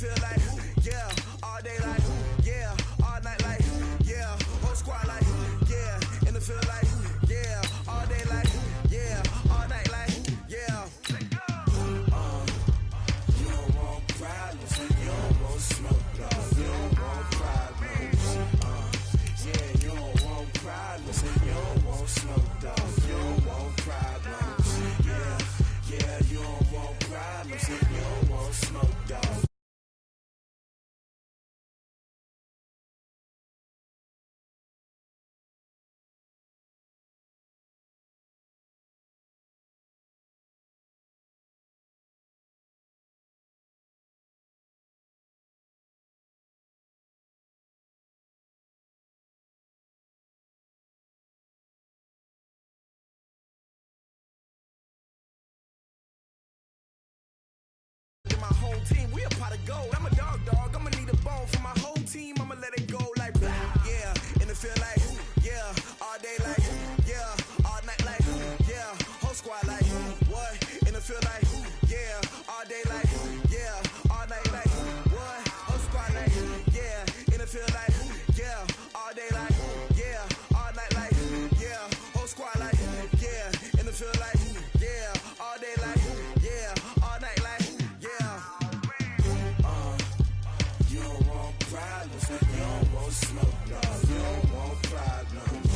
field like, yeah, all day like, yeah, all night like, yeah, whole squad like, yeah, in the field like, yeah, all day like, yeah, all night like, yeah. You don't want problems, you don't want smoke, dog. You don't want problems, yeah, you don't want problems, you don't want smoke, dog. You don't want problems, yeah, you don't want problems, you don't want smoke, dog. My whole team, we a pot of gold. I'm a dog, I'ma need a bone for my whole team. I'ma let it go like, yeah, in the field like, yeah, all day like, yeah, all night like, yeah, whole squad like, what? In the field like, yeah, all day like, yeah, all night like, what? Whole squad like, yeah, in the field like, yeah, all day like, yeah, all night like, yeah, whole squad like, yeah, in the field like, yeah, all day like, yeah, all night like. You don't want problems, you don't want smoke, no. You don't want problems,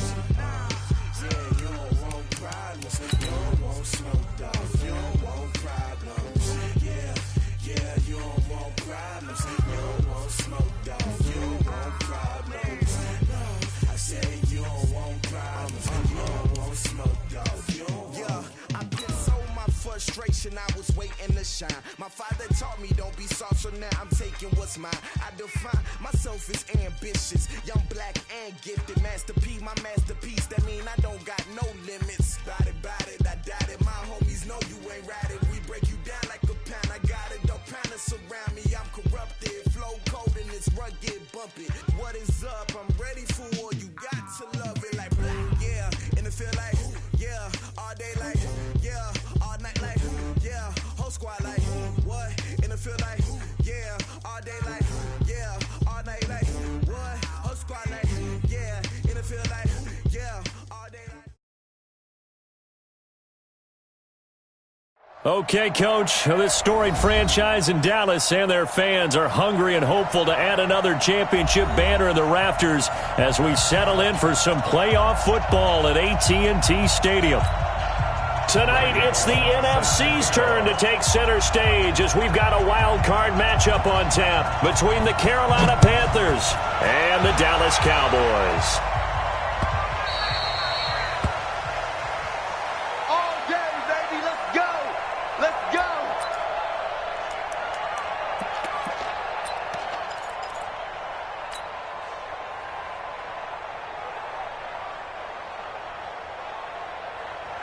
yeah, you don't want problems, you don't want smoke, dog. You don't want problems, yeah, you don't want problems, you don't want smoke, dog. You don't want problems, no. I say you don't want problems, you don't want smoke, dog. You don't want. Yeah, I've been so my frustration, I was waiting to shine. My father taught me don't be soft, so now I'm taking what's mine. I define myself as ambitious, young, black, and gifted. Master P, my masterpiece, that mean I don't got no limits. Bout it, I doubt it. My homies know you ain't ratted. We break you down like a pound. I got it, don't pound us around me. I'm corrupted, flow cold and it's rugged, bump it. What is up? I'm ready for war. You got to love it like, yeah, in the field like, yeah, all day like, yeah, all night like, yeah, whole squad like, what? In the field like, yeah, all day like, yeah, all night like, what? Whole squad like, yeah, in the field like, yeah, all day like. Okay, Coach, this storied franchise in Dallas and their fans are hungry and hopeful to add another championship banner in the rafters as we settle in for some playoff football at AT&T Stadium. Tonight, it's the NFC's turn to take center stage as we've got a wild card matchup on tap between the Carolina Panthers and the Dallas Cowboys.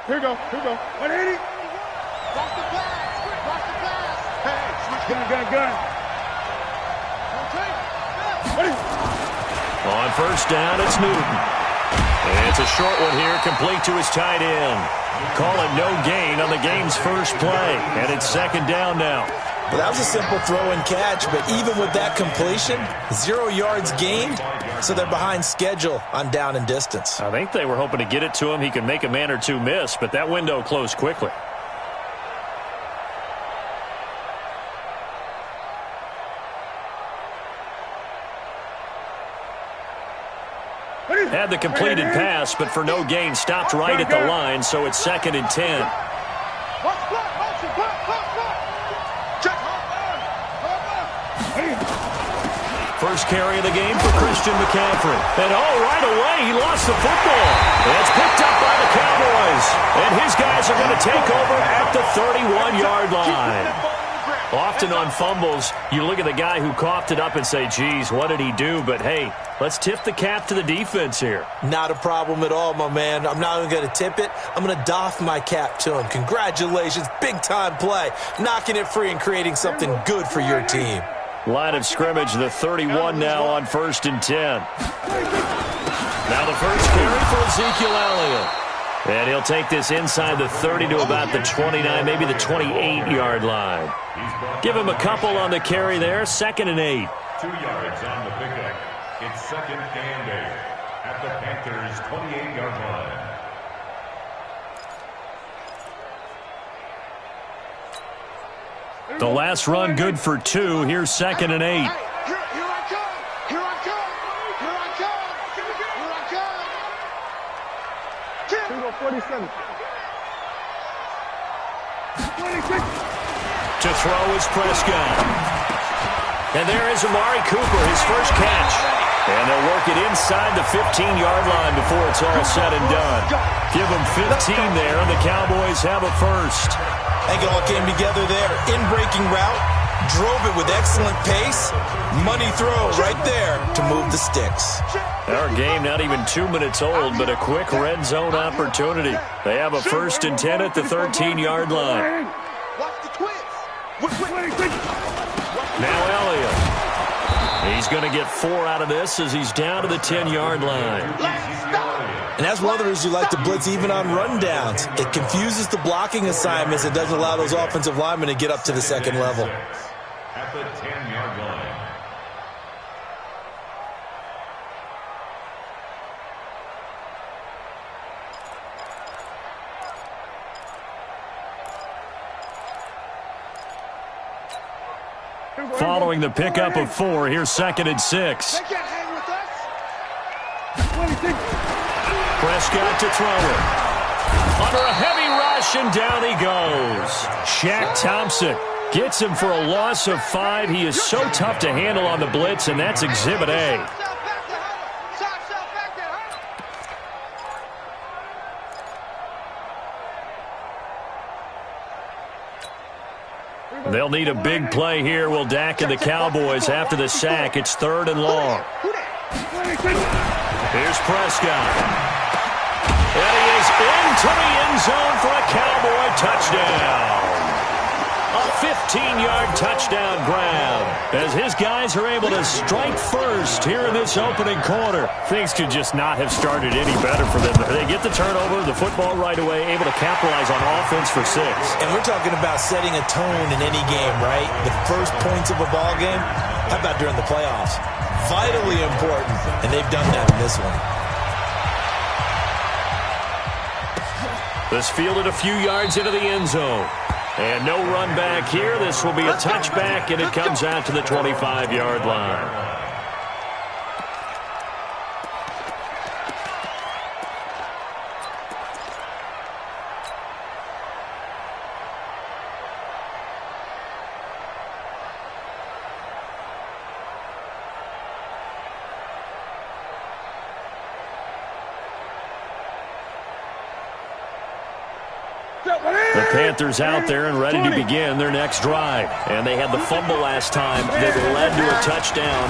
Here we go. 180. Watch the pass. Hey, switch gun. On first down, it's Newton. And it's a short one here, complete to his tight end. Call it no gain on the game's first play. And it's second down now. Well, that was a simple throw and catch, but even with that completion, 0 yards gained, so they're behind schedule on down and distance. I think they were hoping to get it to him. He could make a man or two miss, but that window closed quickly. Had the completed pass, but for no gain, stopped right at the line, so it's 2nd and 10. First carry of the game for Christian McCaffrey. And right away, he lost the football. It's picked up by the Cowboys. And his guys are going to take over at the 31-yard line. Often on fumbles, you look at the guy who coughed it up and say, geez, what did he do? But, hey, let's tip the cap to the defense here. Not a problem at all, my man. I'm not even going to tip it. I'm going to doff my cap to him. Congratulations. Big-time play. Knocking it free and creating something good for your team. Line of scrimmage, the 31 now on 1st and 10. Now the first carry for Ezekiel Elliott. And he'll take this inside the 30 to about the 29, maybe the 28-yard line. Give him a couple on the carry there, 2nd and 8. 2 yards on the pickup. It's 2nd and 8 at the Panthers' 28-yard line. The last run good for 2. Here's 2nd and 8. Here I come. Here I come. Here I come. Here I come. 47. 26. To throw is Prescott. And there is Amari Cooper, his first catch. And they'll work it inside the 15-yard line before it's all said and done. Give them 15 there, and the Cowboys have a first. I think it all came together there. In-breaking route, drove it with excellent pace. Money throw right there to move the sticks. Our game not even 2 minutes old, but a quick red zone opportunity. They have a 1st and 10 at the 13-yard line. Watch the twist. Now Elliott. He's going to get 4 out of this as he's down to the 10-yard line. And that's one of the reasons you like to blitz even on rundowns. It confuses the blocking assignments. It doesn't allow those offensive linemen to get up to the second level. At the 10-yard line. Following the pickup of 4, here's 2nd and 6. They can't hang with us. Prescott to throw it. Under a heavy rush, and down he goes. Shaq Thompson gets him for a loss of 5. He is so tough to handle on the blitz, and that's Exhibit A. They'll need a big play here. Will Dak and the Cowboys after the sack. It's 3rd and long. Here's Prescott. And he is into the end zone for a Cowboy touchdown. A 15-yard touchdown grab as his guys are able to strike first here in this opening quarter. Things could just not have started any better for them. They get the turnover, the football right away, able to capitalize on offense for 6. And we're talking about setting a tone in any game, right? The first points of a ball game. How about during the playoffs? Vitally important, and they've done that in this one. This fielded a few yards into the end zone. And no run back here. This will be a touchback, and it comes out to the 25-yard line. The Panthers out there and ready to begin their next drive. And they had the fumble last time that led to a touchdown.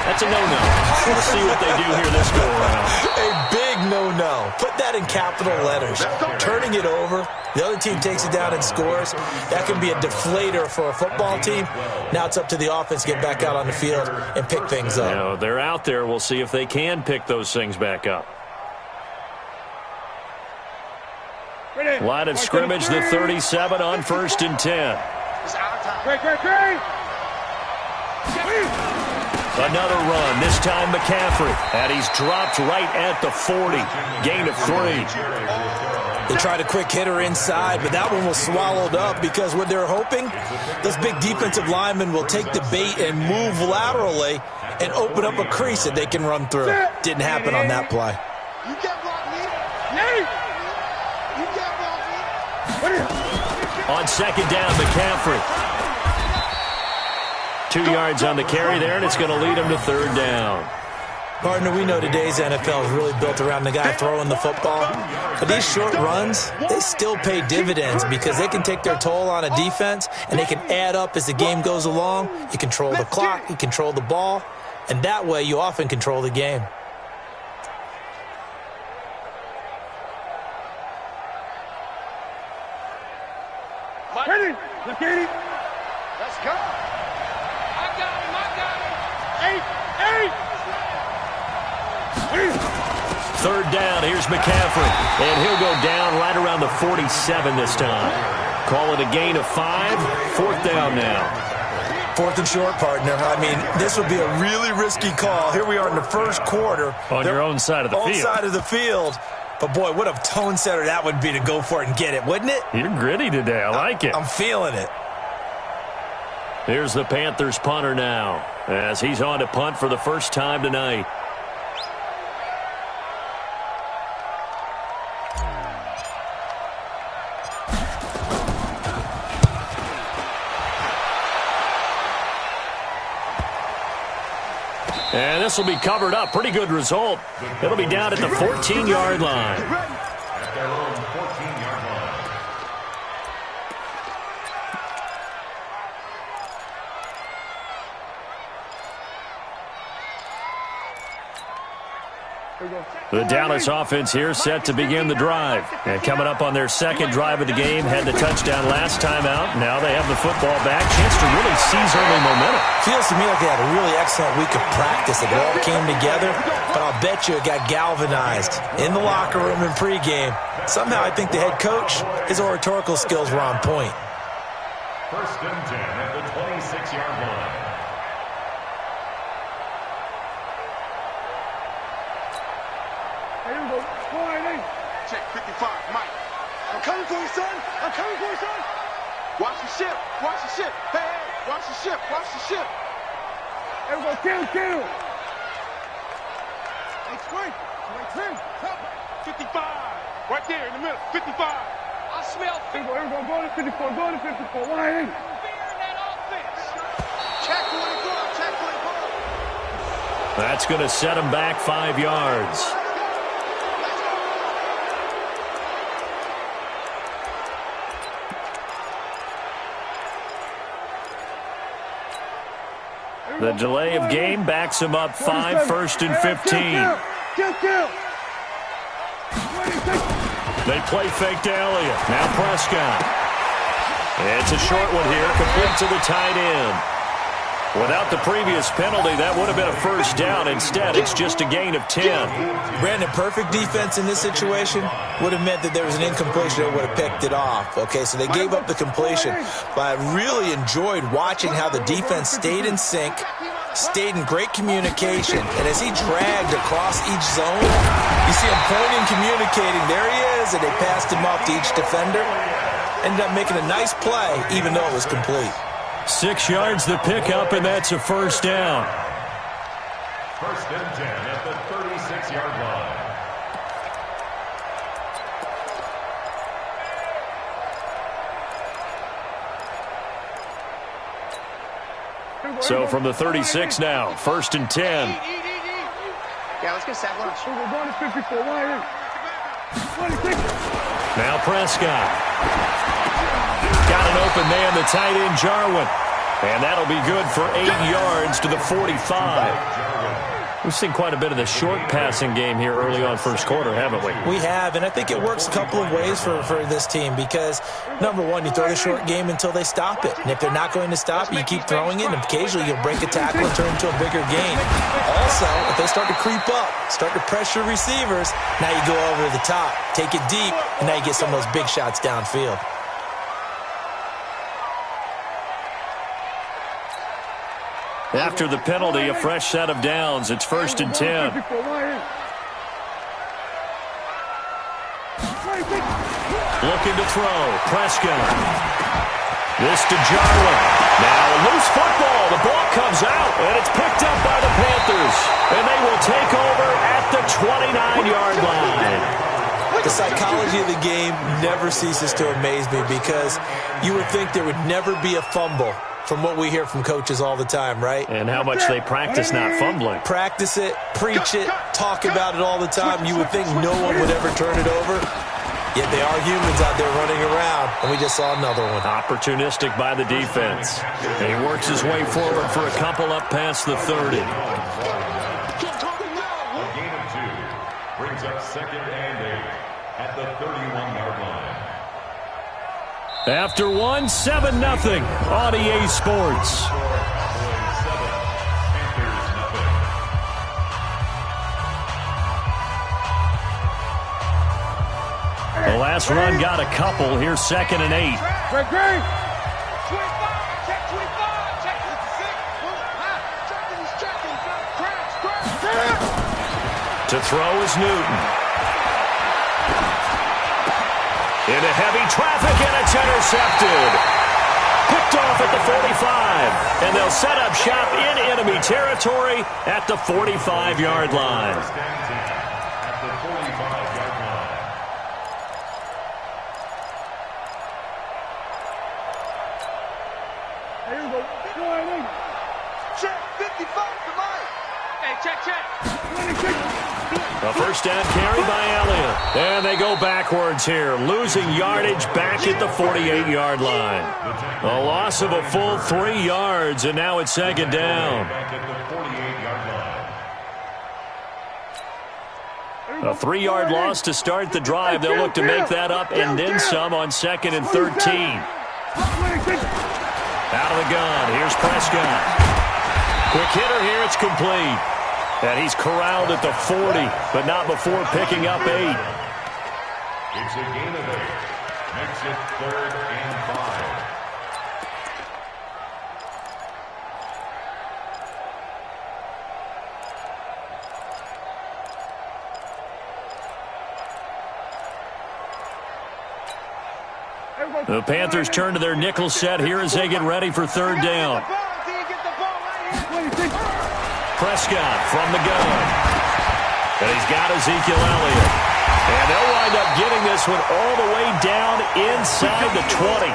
That's a no-no. We'll see what they do here this go-around. A big no-no. Put that in capital letters. Turning it over. The other team takes it down and scores. That can be a deflator for a football team. Now it's up to the offense to get back out on the field and pick things up. Now, they're out there. We'll see if they can pick those things back up. Line of scrimmage, the 37 on 1st and 10. Another run, this time McCaffrey. And he's dropped right at the 40. Gain of 3. They tried a quick hitter inside, but that one was swallowed up because what they're hoping, those big defensive linemen will take the bait and move laterally and open up a crease that they can run through. Didn't happen on that play. You can't block me. You can't block me. On 2nd down, McCaffrey. 2 yards on the carry there, and it's going to lead him to 3rd down. Partner, we know today's NFL is really built around the guy throwing the football. But these short runs, they still pay dividends because they can take their toll on a defense, and they can add up as the game goes along. You control the clock, you control the ball, and that way you often control the game. Ready? Let's get it. Let's go. I got him. 8. Third down, here's McCaffrey. And he'll go down right around the 47 this time. Call it a gain of 5. Fourth down now. Fourth and short, partner. I mean, this would be a really risky call. Here we are in the first quarter. On your own side of the field. Own side of the field. But, boy, what a tone setter that would be to go for it and get it, wouldn't it? You're gritty today. I like it. I'm feeling it. Here's the Panthers punter now, as he's on to punt for the first time tonight. And this will be covered up. Pretty good result. It'll be down at the 14-yard line. At their own 14-yard line. The Dallas offense here set to begin the drive. And coming up on their second drive of the game, had the touchdown last time out. Now they have the football back. Chance to really seize early momentum. Feels to me like they had a really excellent week of practice. It all came together, but I'll bet you it got galvanized in the locker room in pregame. Somehow I think the head coach, his oratorical skills were on point. First and 10 at the 26-yard line. Check 55, Mike. I'm coming for you, son. I'm coming for you, son. Watch the ship. Watch the ship. Hey, hey, watch the ship. Watch the ship. Everybody, kill. Hey, swing. 55. Right there in the middle. 55. I smell 50. Everybody, go to 54. Go to 54. Why ain't that offense? Check 44. Check 44. That's going to set him back 5 yards. The delay of game backs him up 5, first and 15. They play fake to Elliott. Now Prescott. It's a short one here, complete to the tight end. Without the previous penalty, that would have been a first down. Instead, it's just a gain of 10. Brandon, perfect defense in this situation would have meant that there was an incompletion that would have picked it off. Okay, so they gave up the completion. But I really enjoyed watching how the defense stayed in sync, stayed in great communication. And as he dragged across each zone, you see him pointing, communicating. There he is, and they passed him off to each defender. Ended up making a nice play, even though it was complete. 6 yards the pickup, and that's a first down. First and 10 at the 36-yard line. So from the 36 now, first and 10. Yeah, let's get sack lunch. We're going to 54. Now Prescott. Got an open man, the tight end, Jarwin. And that'll be good for 8 yards to the 45. We've seen quite a bit of the short passing game here early on first quarter, haven't we? We have, and I think it works a couple of ways for this team because, number one, you throw the short game until they stop it. And if they're not going to stop it, you keep throwing it, and occasionally you'll break a tackle and turn into a bigger gain. Also, if they start to creep up, start to pressure receivers, now you go over the top, take it deep, and now you get some of those big shots downfield. After the penalty, a fresh set of downs. It's first and 10. Looking to throw. Prescott. This to Jarwin. Now a loose football. The ball comes out, and it's picked up by the Panthers. And they will take over at the 29-yard line. The psychology of the game never ceases to amaze me because you would think there would never be a fumble from what we hear from coaches all the time, right? And how much they practice not fumbling. Practice it, preach it, talk about it all the time. You would think no one would ever turn it over. Yet they are humans out there running around, and we just saw another one. Opportunistic by the defense. And he works his way forward for a couple up past the 30. A gain of 2 brings up second and 8 at the 31-yard line. After 1, 7-0 on EA Sports. last run got a couple. Here's 2nd and 8. Great. 25. Check 25. Check 56. To throw is Newton. Into heavy traffic, and it's intercepted. Picked off at the 45. And they'll set up shop in enemy territory at the 45-yard line. At the 45-yard line. Here we go. Go ahead. Check 55 for Mike. Hey, check. 26. A first down carry by Elliott. And they go backwards here, losing yardage back at the 48-yard line. A loss of a full 3 yards, and now it's 2nd down. Back at the 48-yard line. A 3-yard loss to start the drive. They'll look to make that up and then some on 2nd and 13. Out of the gun, here's Prescott. Quick hitter here, it's complete. And he's corralled at the 40, but not before picking up 8. It's a gain of 8. Makes it 3rd and 5. The Panthers turn to their nickel set here as they get ready for 3rd down. Prescott from the gun. And he's got Ezekiel Elliott. And they'll wind up getting this one all the way down inside the 20.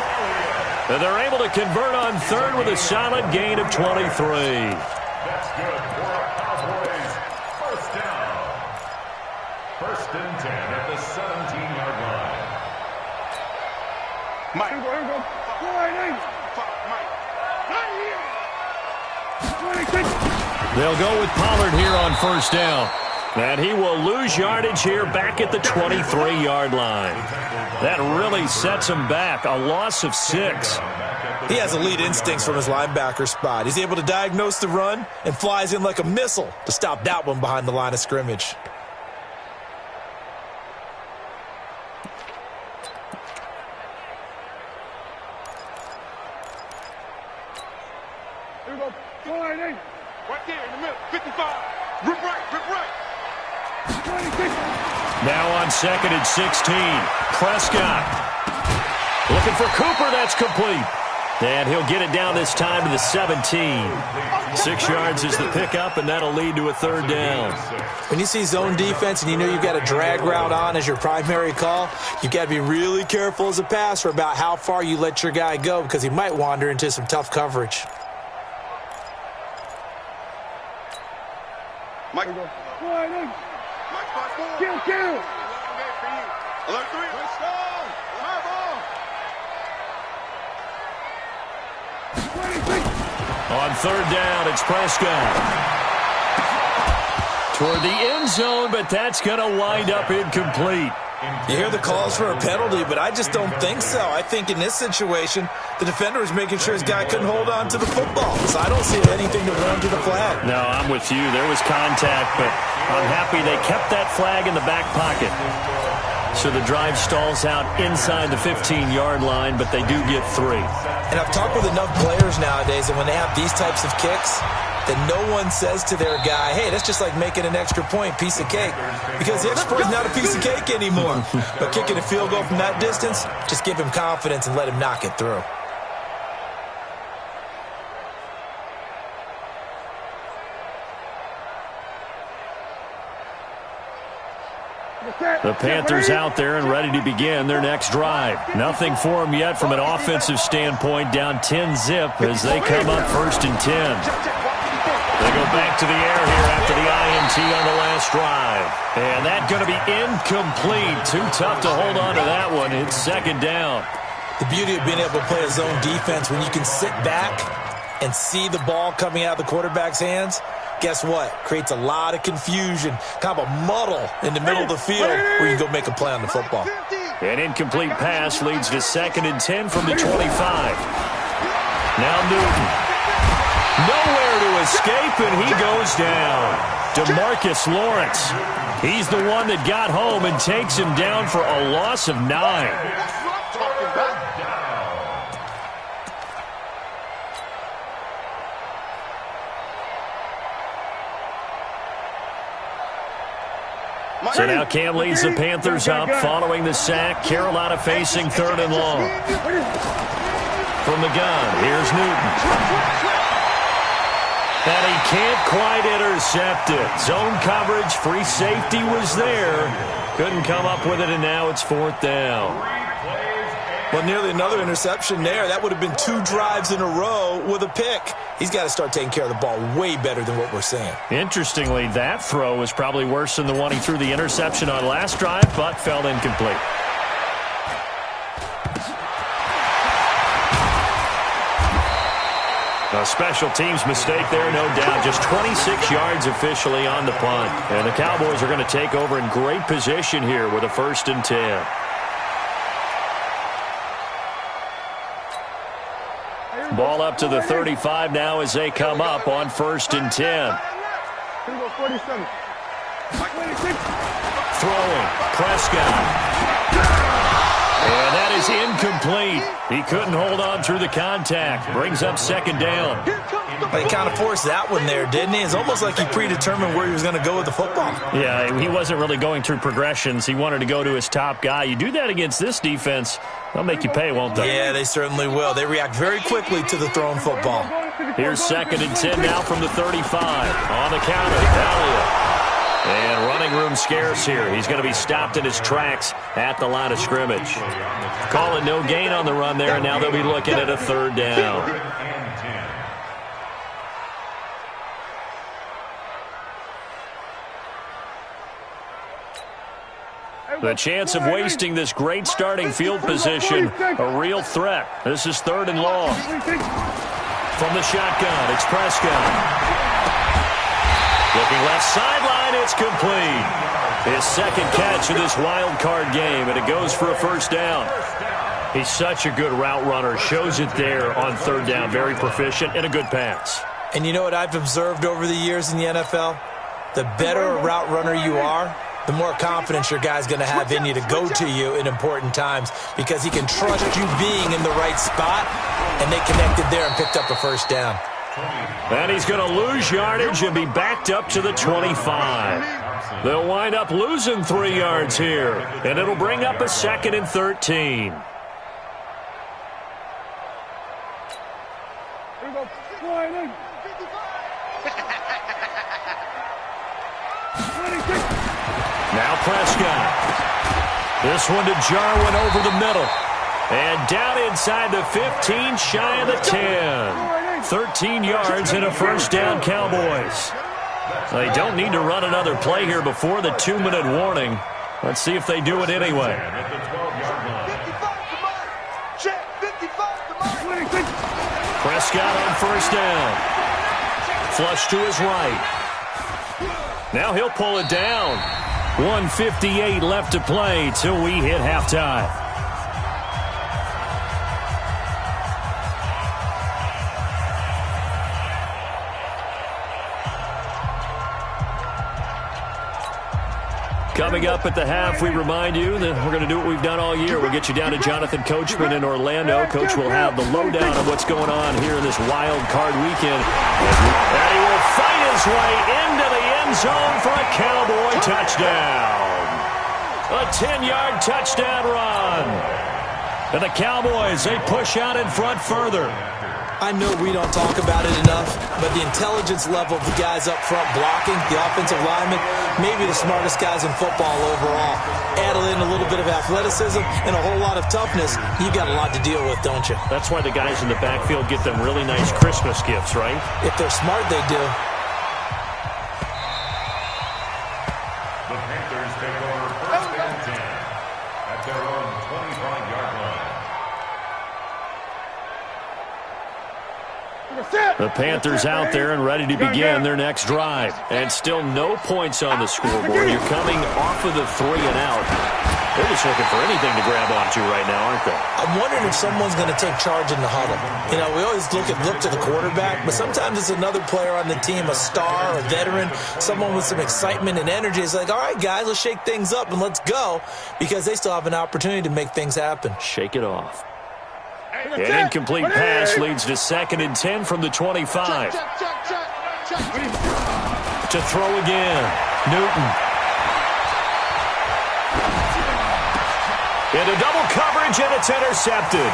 And they're able to convert on 3rd with a solid gain of 23. That's good for our Cowboys. First down. 1st and 10 at the 17-yard line. Mike. Here we go. Go ahead. Mike. 26. They'll go with Pollard here on 1st down. And he will lose yardage here back at the 23-yard line. That really sets him back. A loss of 6. He has elite instincts from his linebacker spot. He's able to diagnose the run and flies in like a missile to stop that one behind the line of scrimmage. Here we go. Go ahead. Right there in the middle. 55. Rip right. 26. Now on 2nd and 16. Prescott. Looking for Cooper. That's complete. And he'll get it down this time to the 17. 6 yards is the pickup, and that'll lead to a 3rd down. When you see zone defense and you know you've got a drag route on as your primary call, you've got to be really careful as a passer about how far you let your guy go because he might wander into some tough coverage. Mike. Go ahead. Mike, 5-4. Kill. Long game for you. Alert 3. Let's go. On 3rd down, it's Prescott. Toward the end zone, but that's going to wind up incomplete. You hear the calls for a penalty, but I just don't think so. I think in this situation, the defender was making sure his guy couldn't hold on to the football. So I don't see anything to run to the flag. No, I'm with you. There was contact, but I'm happy they kept that flag in the back pocket. So the drive stalls out inside the 15-yard line, but they do get 3. And I've talked with enough players nowadays that when they have these types of kicks, that no one says to their guy, hey, that's just like making an extra point, piece of cake. Because the extra point is not a piece of cake anymore. But kicking a field goal from that distance, just give him confidence and let him knock it through. The Panthers out there and ready to begin their next drive. Nothing for them yet from an offensive standpoint, down 10-zip as they come up 1st and 10. They go back to the air here after the INT on the last drive. And that's going to be incomplete. Too tough to hold on to that one. It's 2nd down. The beauty of being able to play a zone defense when you can sit back and see the ball coming out of the quarterback's hands, guess what? Creates a lot of confusion, kind of a muddle in the middle of the field where you can go make a play on the football. An incomplete pass leads to 2nd and 10 from the 25. Now Newton. Nowhere to escape, and he goes down. DeMarcus Lawrence. He's the one that got home and takes him down for a loss of 9. So now Cam leads the Panthers up following the sack. Carolina facing 3rd and long. From the gun, here's Newton. And he can't quite intercept it. Zone coverage, free safety was there. Couldn't come up with it, and now it's 4th down. Well, nearly another interception there. That would have been 2 drives in a row with a pick. He's got to start taking care of the ball way better than what we're seeing. Interestingly, that throw was probably worse than the one he threw the interception on last drive, but fell incomplete. A special teams mistake there, no doubt. Just 26 yards officially on the punt. And the Cowboys are going to take over in great position here with a 1st and 10. Ball up to the 35 now as they come up on 1st and 10. Throwing, Prescott. And that is incomplete. He couldn't hold on through the contact. Brings up 2nd down. But he kind of forced that one there, didn't he? It's almost like he predetermined where he was going to go with the football. Yeah, he wasn't really going through progressions. He wanted to go to his top guy. You do that against this defense, they'll make you pay, won't they? Yeah, they certainly will. They react very quickly to the thrown football. Here's 2nd and 10 now from the 35. On the counter, Elliott. And running room scarce here. He's going to be stopped in his tracks at the line of scrimmage. Call it no gain on the run there, and now they'll be looking at a 3rd down. The chance of wasting this great starting field position, a real threat. This is 3rd and long. From the shotgun, it's Prescott. Looking left sideline, it's complete. His 2nd catch of this wild card game, and it goes for a 1st down. He's such a good route runner. Shows it there on 3rd down. Very proficient and a good pass. And you know what I've observed over the years in the NFL? The better a route runner you are, the more confidence your guy's going to have in you to go to you in important times because he can trust you being in the right spot, and they connected there and picked up a 1st down. And he's going to lose yardage and be backed up to the 25. They'll wind up losing 3 yards here, and it'll bring up a 2nd and 13. Now Prescott. This one to Jarwin over the middle. And down inside the 15, shy of the 10. 13 yards and a 1st down, Cowboys. They don't need to run another play here before the 2-minute warning. Let's see if they do it anyway. Prescott on 1st down. Flush to his right. Now he'll pull it down. 1:58 left to play till we hit halftime. Coming up at the half, we remind you that we're going to do what we've done all year. We'll get you down to Jonathan Coachman in Orlando. Coach will have the lowdown of what's going on here in this wild card weekend. And he will fight his way into the end zone for a Cowboy touchdown. A 10-yard touchdown run. And the Cowboys, they push out in front further. I know we don't talk about it enough, but the intelligence level of the guys up front blocking, the offensive linemen, maybe the smartest guys in football overall. Add in a little bit of athleticism and a whole lot of toughness, you've got a lot to deal with, don't you? That's why the guys in the backfield get them really nice Christmas gifts, right? If they're smart, they do. The Panthers take over 1st and 10 at their own 25-yard line. The Panthers out there and ready to begin their next drive. And still no points on the scoreboard. You're coming off of the 3 and out. They're just looking for anything to grab onto right now, aren't they? I'm wondering if someone's going to take charge in the huddle. You know, we always look to the quarterback, but sometimes it's another player on the team, a star, a veteran, someone with some excitement and energy. It's like, all right, guys, let's shake things up and let's go, because they still have an opportunity to make things happen. Shake it off. An incomplete pass leads to 2nd and 10 from the 25. To throw again, Newton. Into double coverage, and it's intercepted.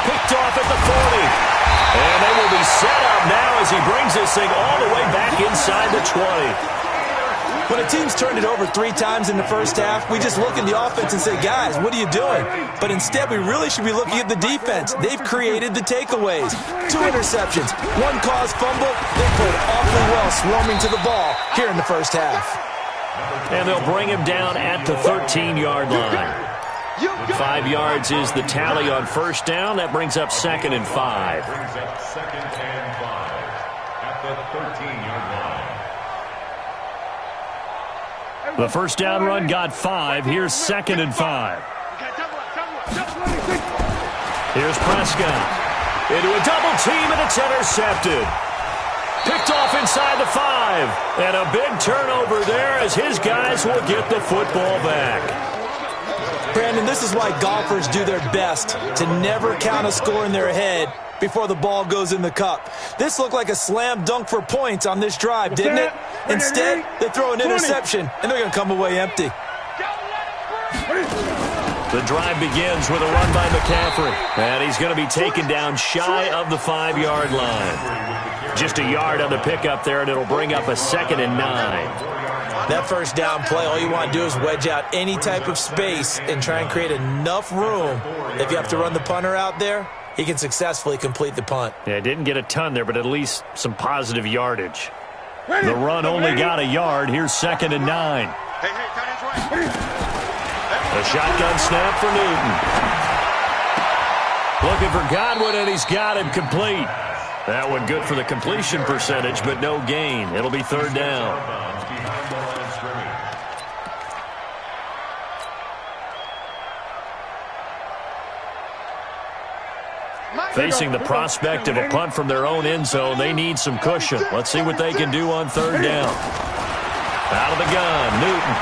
Picked off at the 40. And they will be set up now as he brings this thing all the way back inside the 20. When a team's turned it over 3 times in the first half, we just look at the offense and say, guys, what are you doing? But instead, we really should be looking at the defense. They've created the takeaways. 2 interceptions, 1 caused fumble. They played awfully well swarming to the ball here in the first half. And they'll bring him down at the 13-yard line. 5 yards is the tally on first down. That brings up 2nd and 5. Brings up 2nd and 5 at the 13-yard line. The first down run got 5. Here's 2nd and 5. Here's Prescott. Into a double team, and it's intercepted. Picked off inside the 5. And a big turnover there as his guys will get the football back. Brandon, this is why golfers do their best to never count a score in their head before the ball goes in the cup. This looked like a slam dunk for points on this drive, didn't it? Instead, they throw an interception, and they're going to come away empty. The drive begins with a run by McCaffrey, and he's going to be taken down shy of the 5-yard line. Just a yard on the pickup there, and it'll bring up a 2nd and 9. That first down play, all you want to do is wedge out any type of space and try and create enough room. If you have to run the punter out there, he can successfully complete the punt. Yeah, didn't get a ton there, but at least some positive yardage. The run only got a yard. Here's 2nd and 9. A shotgun snap for Newton. Looking for Godwin, and he's got him complete. That one good for the completion percentage, but no gain. It'll be 3rd down. Facing the prospect of a punt from their own end zone, they need some cushion. Let's see what they can do on 3rd down. Out of the gun, Newton.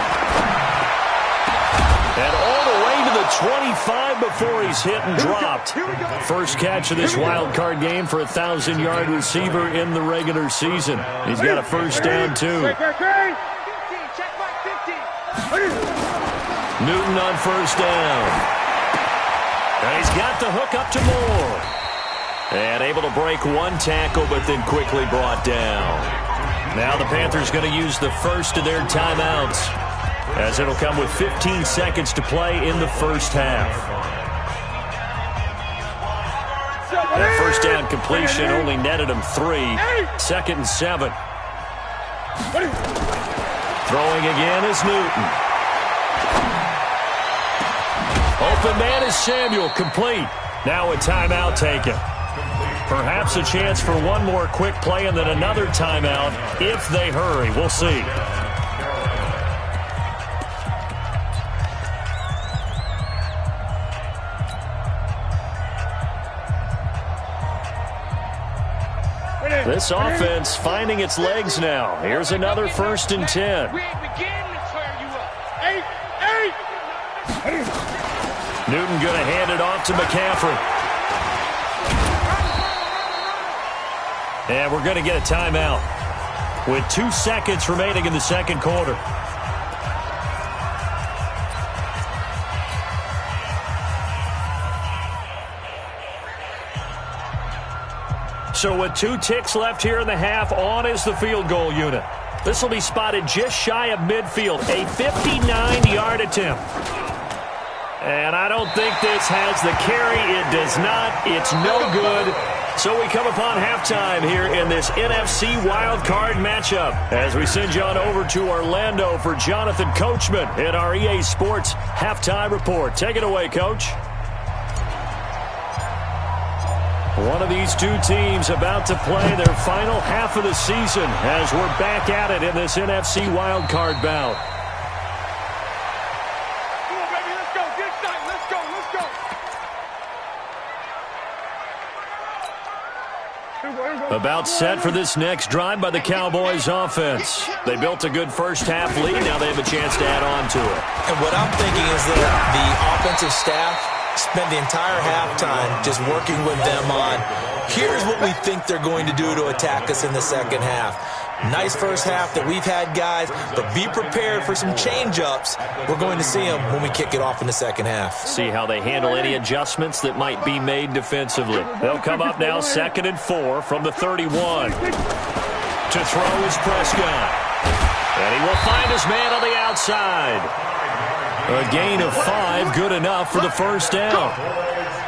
And all the way to the 25 before he's hit and dropped. First catch of this wild card game for a 1,000-yard receiver in the regular season. He's got a first down, too. Newton on first down. And he's got the hook up to Moore. And able to break 1 tackle, but then quickly brought down. Now the Panthers going to use the first of their timeouts, as it'll come with 15 seconds to play in the first half. That first down completion only netted him 3. 2nd and 7. Throwing again is Newton. Open man is Samuel, complete. Now a timeout taken. Perhaps a chance for one more quick play and then another timeout if they hurry. We'll see. This offense finding its legs now. Here's another 1st and 10. Newton going to hand it off to McCaffrey. And we're going to get a timeout with 2 seconds remaining in the second quarter. So with 2 ticks left here in the half, on is the field goal unit. This will be spotted just shy of midfield, a 59-yard attempt. And I don't think this has the carry. It does not. It's no good. So we come upon halftime here in this NFC wildcard matchup as we send you on over to Orlando for Jonathan Coachman in our EA Sports Halftime Report. Take it away, Coach. One of these 2 teams about to play their final half of the season as we're back at it in this NFC wildcard bout. About set for this next drive by the Cowboys offense. They built a good first-half lead. Now they have a chance to add on to it. And what I'm thinking is that the offensive staff spent the entire halftime just working with them on, here's what we think they're going to do to attack us in the second half. Nice first half that we've had, guys, but be prepared for some change-ups. We're going to see them when we kick it off in the second half. See how they handle any adjustments that might be made defensively. They'll come up now 2nd and 4 from the 31. To throw is Prescott. And he will find his man on the outside. A gain of 5, good enough for the first down.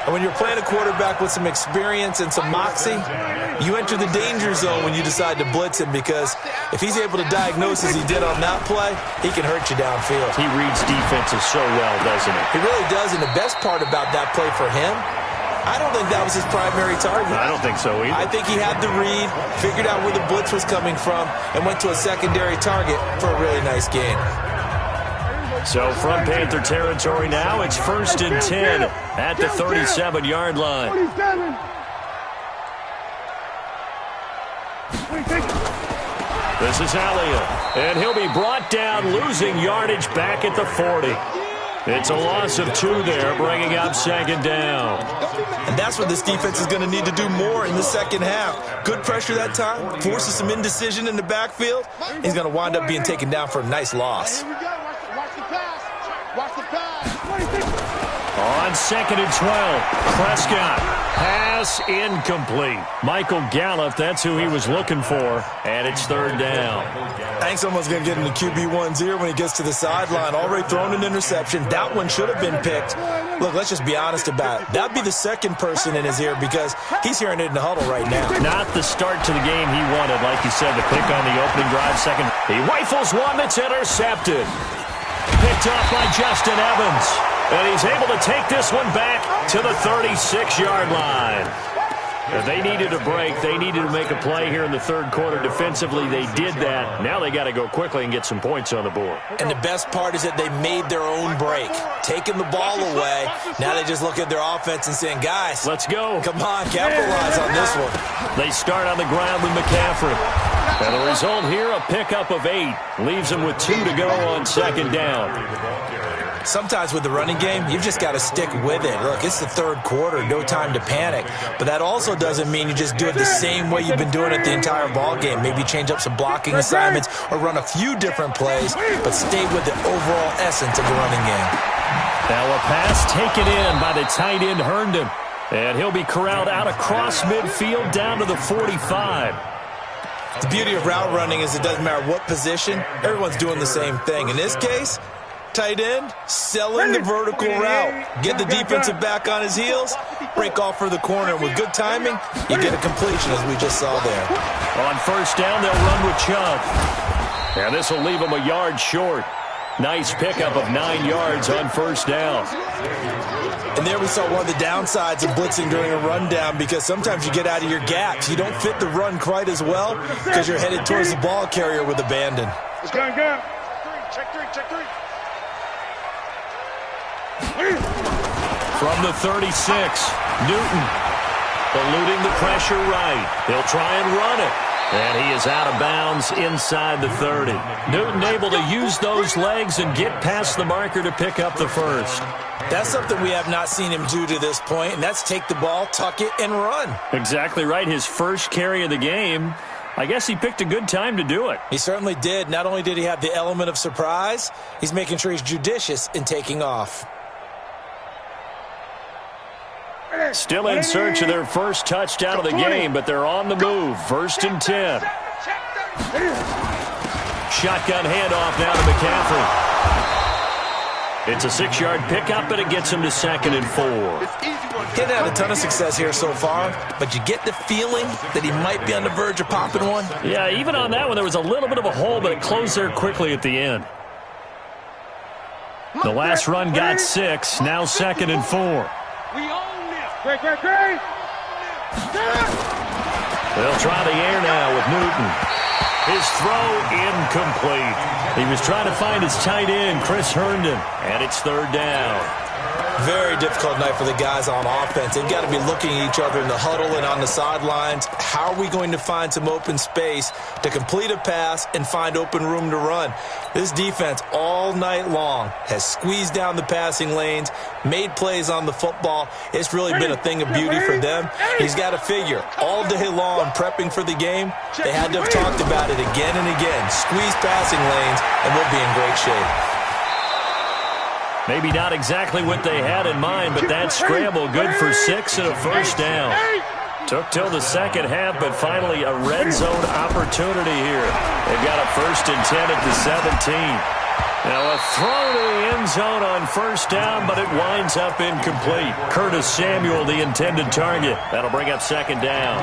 And when you're playing a quarterback with some experience and some moxie, you enter the danger zone when you decide to blitz him, because if he's able to diagnose as he did on that play, he can hurt you downfield. He reads defenses so well, doesn't he? He really does, and the best part about that play for him, I don't think that was his primary target. I don't think so either. I think he had the read, figured out where the blitz was coming from, and went to a secondary target for a really nice gain. So from Panther territory now, it's 1st and 10 at the 37-yard line. This is Elliott, and he'll be brought down, losing yardage back at the 40. It's a loss of 2 there, bringing up 2nd down. And that's what this defense is going to need to do more in the second half. Good pressure that time, forces some indecision in the backfield. He's going to wind up being taken down for a nice loss. On 2nd and 12, Prescott. Pass incomplete. Michael Gallup, that's who he was looking for, and it's 3rd down. I think someone's going to get into QB1's ear when he gets to the sideline. Already thrown an interception. That one should have been picked. Look, let's just be honest about it. That'd be the second person in his ear, because he's hearing it in the huddle right now. Not the start to the game he wanted. Like you said, the pick on the opening drive, second. He rifles one that's intercepted. Picked off by Justin Evans. And he's able to take this one back to the 36-yard line. If they needed a break, they needed to make a play here in the third quarter. Defensively, they did that. Now they got to go quickly and get some points on the board. And the best part is that they made their own break, taking the ball away. Now they just look at their offense and saying, guys, let's go. Come on, capitalize on this one. They start on the ground with McCaffrey. And the result here, a pickup of 8. Leaves them with 2 to go on 2nd down. Sometimes with the running game, you've just got to stick with it. Look, it's the third quarter, no time to panic. But that also doesn't mean you just do it the same way you've been doing it the entire ball game. Maybe change up some blocking assignments or run a few different plays, but stay with the overall essence of the running game. Now a pass taken in by the tight end Herndon. And he'll be corralled out across midfield down to the 45. The beauty of route running is it doesn't matter what position, everyone's doing the same thing. In this case, tight end, selling the vertical route. Get the defensive back on his heels, break off for the corner. And with good timing, you get a completion, as we just saw there. On 1st down, they'll run with Chubb. And this will leave him a yard short. Nice pickup of 9 yards on 1st down. And there we saw one of the downsides of blitzing during a rundown, because sometimes you get out of your gaps. You don't fit the run quite as well because you're headed towards the ball carrier with abandon. It's going good. Check three. From the 36, Newton eluding the pressure right. He'll try and run it. And he is out of bounds inside the 30. Newton able to use those legs and get past the marker to pick up the first. That's something we have not seen him do to this point, and that's take the ball, tuck it, and run. Exactly right. His first carry of the game. I guess he picked a good time to do it. He certainly did. Not only did he have the element of surprise, he's making sure he's judicious in taking off. Still in search of their first touchdown of the game, but they're on the move. 1st and 10. Shotgun handoff now to McCaffrey. It's a 6-yard pickup, and it gets him to 2nd and 4. He hasn't had a ton of success here so far, but you get the feeling that he might be on the verge of popping one. Yeah, even on that one, there was a little bit of a hole, but it closed there quickly at the end. The last run got 6, now 2nd and 4. Great. They'll try the air now with Newton. His throw incomplete. He was trying to find his tight end, Chris Herndon, and it's 3rd down. Very difficult night for the guys on offense. They've got to be looking at each other in the huddle and on the sidelines. How are we going to find some open space to complete a pass and find open room to run? This defense all night long has squeezed down the passing lanes, made plays on the football. It's really been a thing of beauty for them. He's got to figure all day long prepping for the game, they had to have talked about it again and again. Squeeze passing lanes and we'll be in great shape. Maybe not exactly what they had in mind, but that scramble good for 6 and a first down. Took till the second half, but finally a red zone opportunity here. They've got a 1st and 10 at the 17. Now a throw to the end zone on first down, but it winds up incomplete. Curtis Samuel, the intended target. That'll bring up 2nd down.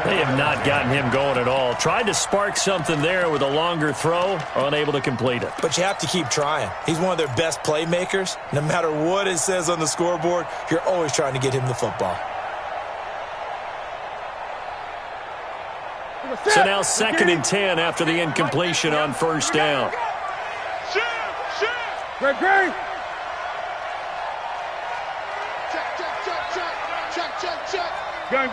They have not gotten him going at all. Tried to spark something there with a longer throw, unable to complete it. But you have to keep trying. He's one of their best playmakers. No matter what it says on the scoreboard, you're always trying to get him the football. So now 2nd and 10 after the incompletion on first down. Great. Check. Gun.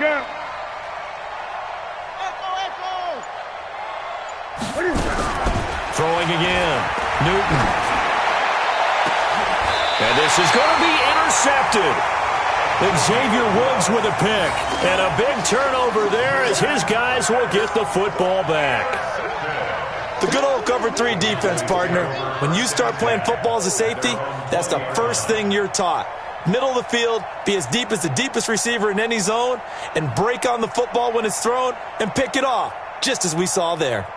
Throwing again. Newton. And this is going to be intercepted. Xavier Woods with a pick. And a big turnover there as his guys will get the football back. The good old cover 3 defense, partner. When you start playing football as a safety, that's the first thing you're taught. Middle of the field, be as deep as the deepest receiver in any zone, and break on the football when it's thrown and pick it off, just as we saw there.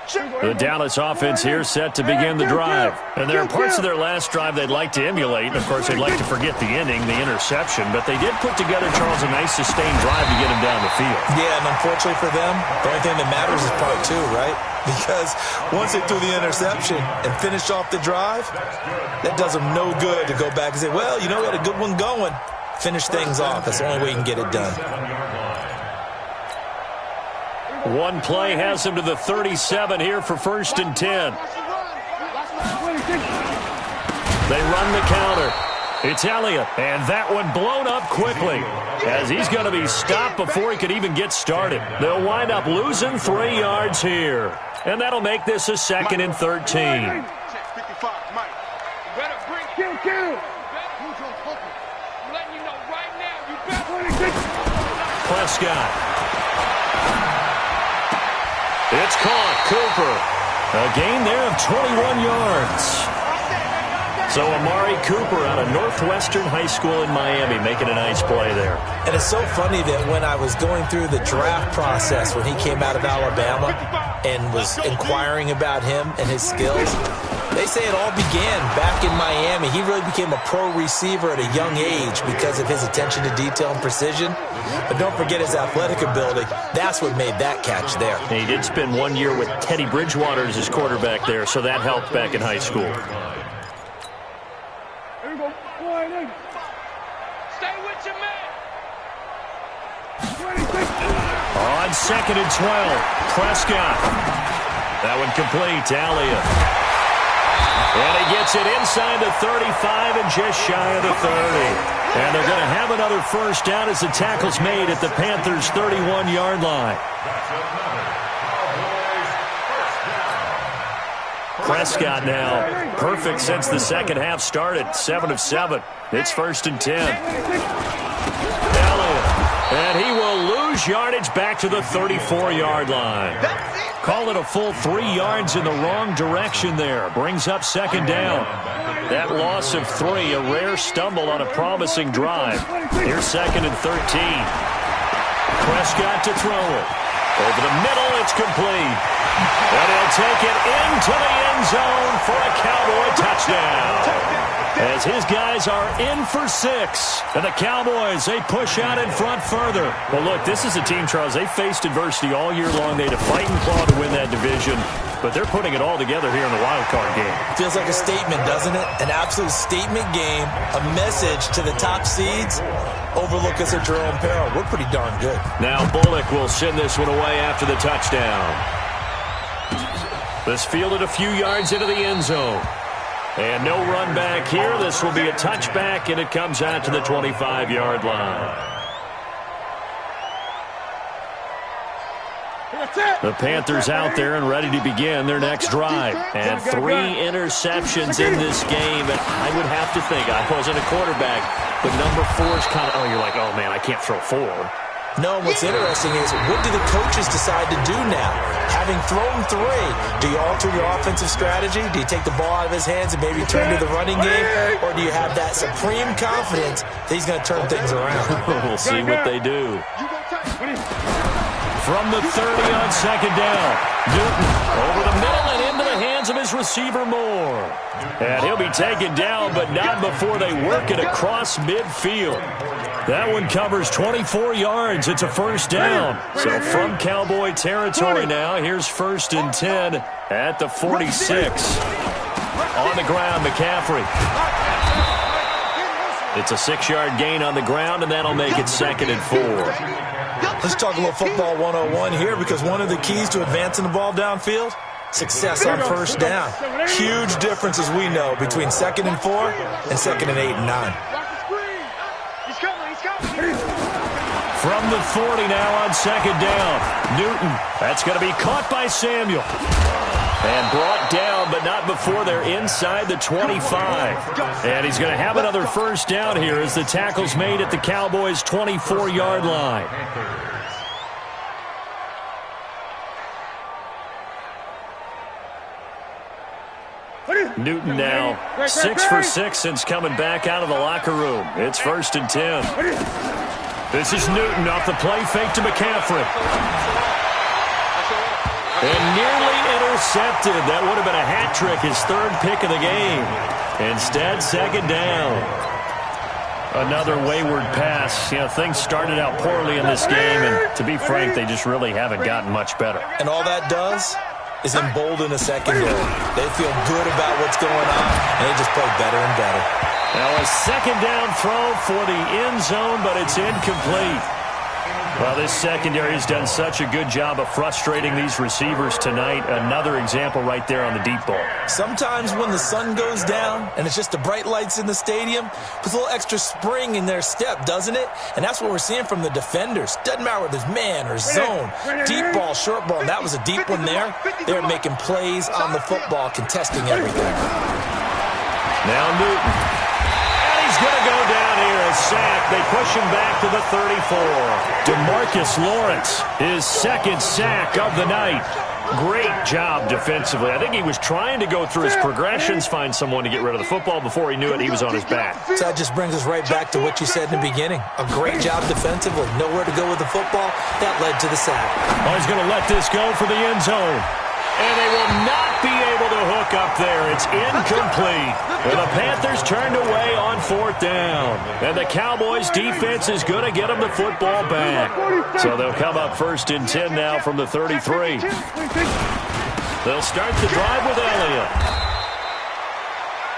The Dallas offense here set to begin the drive. And there are parts of their last drive they'd like to emulate. And, of course, they'd like to forget the ending, the interception. But they did put together, Charles, a nice sustained drive to get him down the field. Yeah, and unfortunately for them, the only thing that matters is part 2, right? Because once they threw the interception and finished off the drive, that does them no good to go back and say, well, you know, we had a good one going. Finish things off. That's the only way you can get it done. One play has him to the 37 here for 1st and 10. They run the counter. It's Elliott, and that one blown up quickly as he's going to be stopped before he could even get started. They'll wind up losing 3 yards here, and that'll make this a 2nd and 13. Prescott. It's caught. Cooper. A gain there of 21 yards. So Amari Cooper out of Northwestern High School in Miami making a nice play there. And it's so funny that when I was going through the draft process when he came out of Alabama and was inquiring about him and his skills, they say it all began back in Miami. He really became a pro receiver at a young age because of his attention to detail and precision. But don't forget his athletic ability. That's what made that catch there. And he did spend 1 year with Teddy Bridgewater as his quarterback there, so that helped back in high school. Stay with your man. On 2nd and 12, Prescott. That one complete to Elliott. And he gets it inside the 35 and just shy of the 30. And they're going to have another first down as the tackle's made at the Panthers' 31-yard line. Prescott now perfect since the second half started. 7 of 7. It's 1st and 10. Elliott. And he will lose yardage back to the 34-yard line. Call it a full 3 yards in the wrong direction there. Brings up 2nd down. That loss of 3, a rare stumble on a promising drive. Here's 2nd and 13. Prescott to throw it. Over the middle, it's complete. And he'll take it into the end zone for a Cowboy touchdown. As his guys are in for 6. And the Cowboys, they push out in front further. Well, look, this is a team, Charles, they faced adversity all year long. They had to fight and claw to win that division. But they're putting it all together here in the wild card game. Feels like a statement, doesn't it? An absolute statement game, a message to the top seeds. Overlook us at your own peril. We're pretty darn good. Now Bullock will send this one away after the touchdown. This fielded a few yards into the end zone. And no run back here. This will be a touchback, and it comes out to the 25-yard line. The Panthers out there and ready to begin their next drive. And 3 interceptions in this game. And I would have to think, I wasn't a quarterback, but number 4 is kind of, you're like, oh, man, I can't throw 4. No, what's interesting is, what do the coaches decide to do now? Having thrown 3, do you alter your offensive strategy? Do you take the ball out of his hands and maybe turn to the running game? Or do you have that supreme confidence that he's going to turn things around? We'll see what they do. From the 30 on second down, Newton over the middle and into the hands of his receiver Moore. And he'll be taken down, but not before they work it across midfield. That one covers 24 yards. It's a first down. So from Cowboy territory now, here's 1st and 10 at the 46. On the ground, McCaffrey. It's a 6-yard gain on the ground, and that'll make it 2nd and 4. Let's talk a little football 101 here, because one of the keys to advancing the ball downfield, success on first down. Huge difference, as we know, between 2nd and 4 and 2nd and 8 and 9. From the 40 now on second down, Newton. That's going to be caught by Samuel. And brought down, but not before they're inside the 25. And he's going to have another first down here as the tackle's made at the Cowboys' 24-yard line. Newton now 6 for 6 since coming back out of the locker room. It's 1st and 10. This is Newton off the play fake to McCaffrey. And nearly intercepted. That would have been a hat trick, his 3rd pick of the game. Instead, 2nd down. Another wayward pass. You know, things started out poorly in this game, and to be frank, they just really haven't gotten much better. And all that does is embolden a secondary. They feel good about what's going on, and they just play better and better. Now a 2nd down throw for the end zone, but it's incomplete. Well, this secondary has done such a good job of frustrating these receivers tonight. Another example right there on the deep ball. Sometimes when the sun goes down and it's just the bright lights in the stadium, puts a little extra spring in their step, doesn't it? And that's what we're seeing from the defenders. Doesn't matter whether it's man or zone, deep ball, short ball. And that was a deep one there. They're making plays on the football, contesting everything. Now Newton. He's going to go down here, a sack. They push him back to the 34. DeMarcus Lawrence, his 2nd sack of the night. Great job defensively. I think he was trying to go through his progressions, find someone to get rid of the football. Before he knew it, he was on his back. So that just brings us right back to what you said in the beginning. A great job defensively. Nowhere to go with the football. That led to the sack. Oh, he's going to let this go for the end zone. And they will not be able to hook up there. It's incomplete. And the Panthers turned away on 4th down. And the Cowboys' defense is going to get them the football back. So they'll come up 1st and 10 now from the 33. They'll start the drive with Elliott.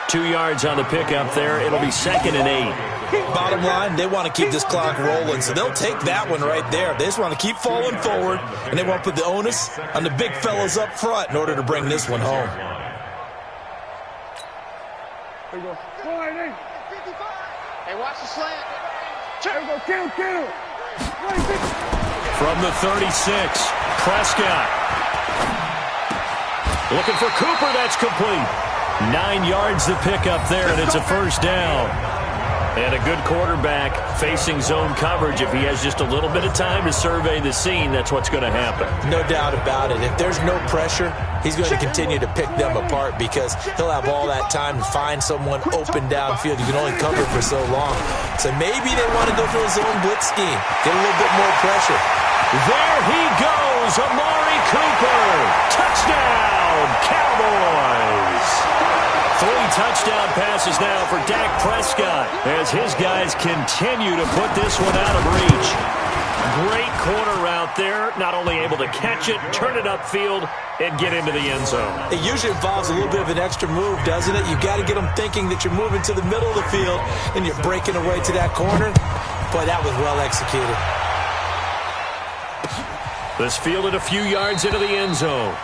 2 yards on the pickup there. It'll be 2nd and 8. Bottom line, they want to keep this clock rolling, so they'll take that one right there. They just want to keep falling forward, and they want to put the onus on the big fellas up front in order to bring this one home. There you go. Hey, watch the slant. There you go. Kill. From the 36, Prescott. Looking for Cooper. That's complete. 9 yards to pick up there, and it's a first down. And a good quarterback facing zone coverage. If he has just a little bit of time to survey the scene, that's what's going to happen. No doubt about it. If there's no pressure, he's going to continue to pick them apart because he'll have all that time to find someone open downfield. You can only cover for so long. So maybe they want to go for a zone blitz scheme, get a little bit more pressure. There he goes, Amari Cooper. Touchdown, Cowboys. 3 touchdown passes now for Dak Prescott as his guys continue to put this one out of reach. Great corner route there. Not only able to catch it, turn it upfield, and get into the end zone. It usually involves a little bit of an extra move, doesn't it? You've got to get them thinking that you're moving to the middle of the field and you're breaking away to that corner. Boy, that was well executed. This fielded a few yards into the end zone.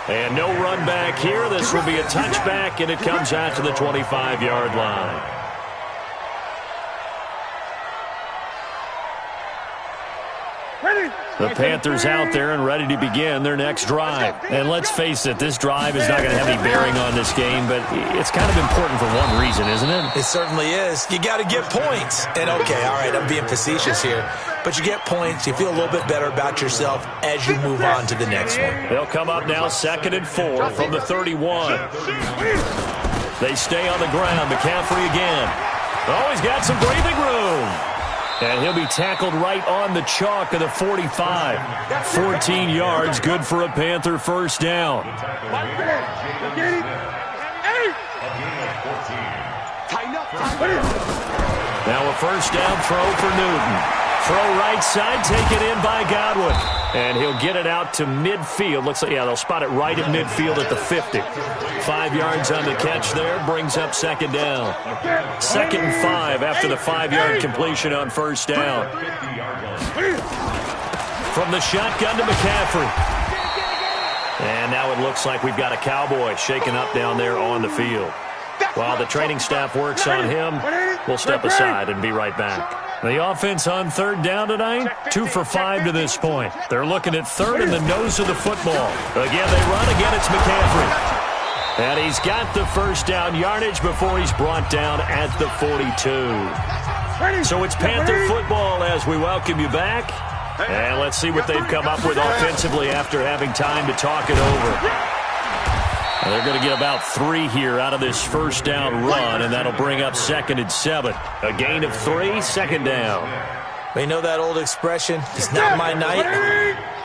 And no run back here. This will be a touchback, and it comes out to the 25-yard line. The Panthers out there and ready to begin their next drive. And let's face it, this drive is not going to have any bearing on this game, but it's kind of important for one reason, isn't it? It certainly is. You got to get points. And, okay, all right, I'm being facetious here, but you get points. You feel a little bit better about yourself as you move on to the next one. They'll come up now 2nd and 4 from the 31. They stay on the ground. McCaffrey again. Oh, he's got some breathing room. And he'll be tackled right on the chalk of the 45. 14 yards, good for a Panther first down. Now a first down throw for Newton. Throw right side, taken in by Godwin. And he'll get it out to midfield. Looks like, yeah, they'll spot it right at midfield at the 50. 5 yards on the catch there, brings up 2nd down. 2nd and 5 after the 5-yard completion on first down. From the shotgun to McCaffrey. And now it looks like we've got a Cowboy shaken up down there on the field. While the training staff works on him, we'll step aside and be right back. The offense on 3rd down tonight, 2 for 5 to this point. They're looking at 3rd in the nose of the football. Again, they run. Again, it's McCaffrey. And he's got the first down yardage before he's brought down at the 42. So it's Panther football as we welcome you back. And let's see what they've come up with offensively after having time to talk it over. They're going to get about 3 here out of this first down run, and that'll bring up 2nd and 7. A gain of 3, 2nd down. They know that old expression, it's not my night.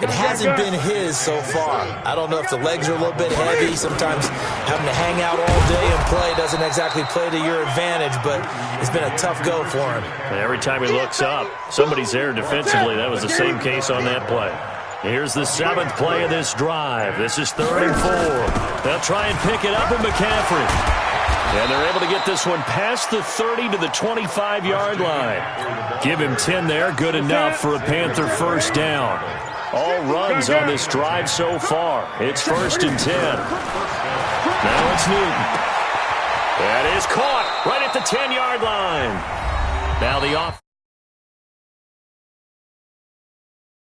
It hasn't been his so far. I don't know if the legs are a little bit heavy. Sometimes having to hang out all day and play doesn't exactly play to your advantage, but it's been a tough go for him. And every time he looks up, somebody's there defensively. That was the same case on that play. Here's the 7th play of this drive. This is 3rd and 4. They'll try and pick it up with McCaffrey. And they're able to get this one past the 30 to the 25-yard line. Give him 10 there. Good enough for a Panther first down. All runs on this drive so far. It's 1st and 10. Now it's Newton. That is caught right at the 10-yard line. Now the offense.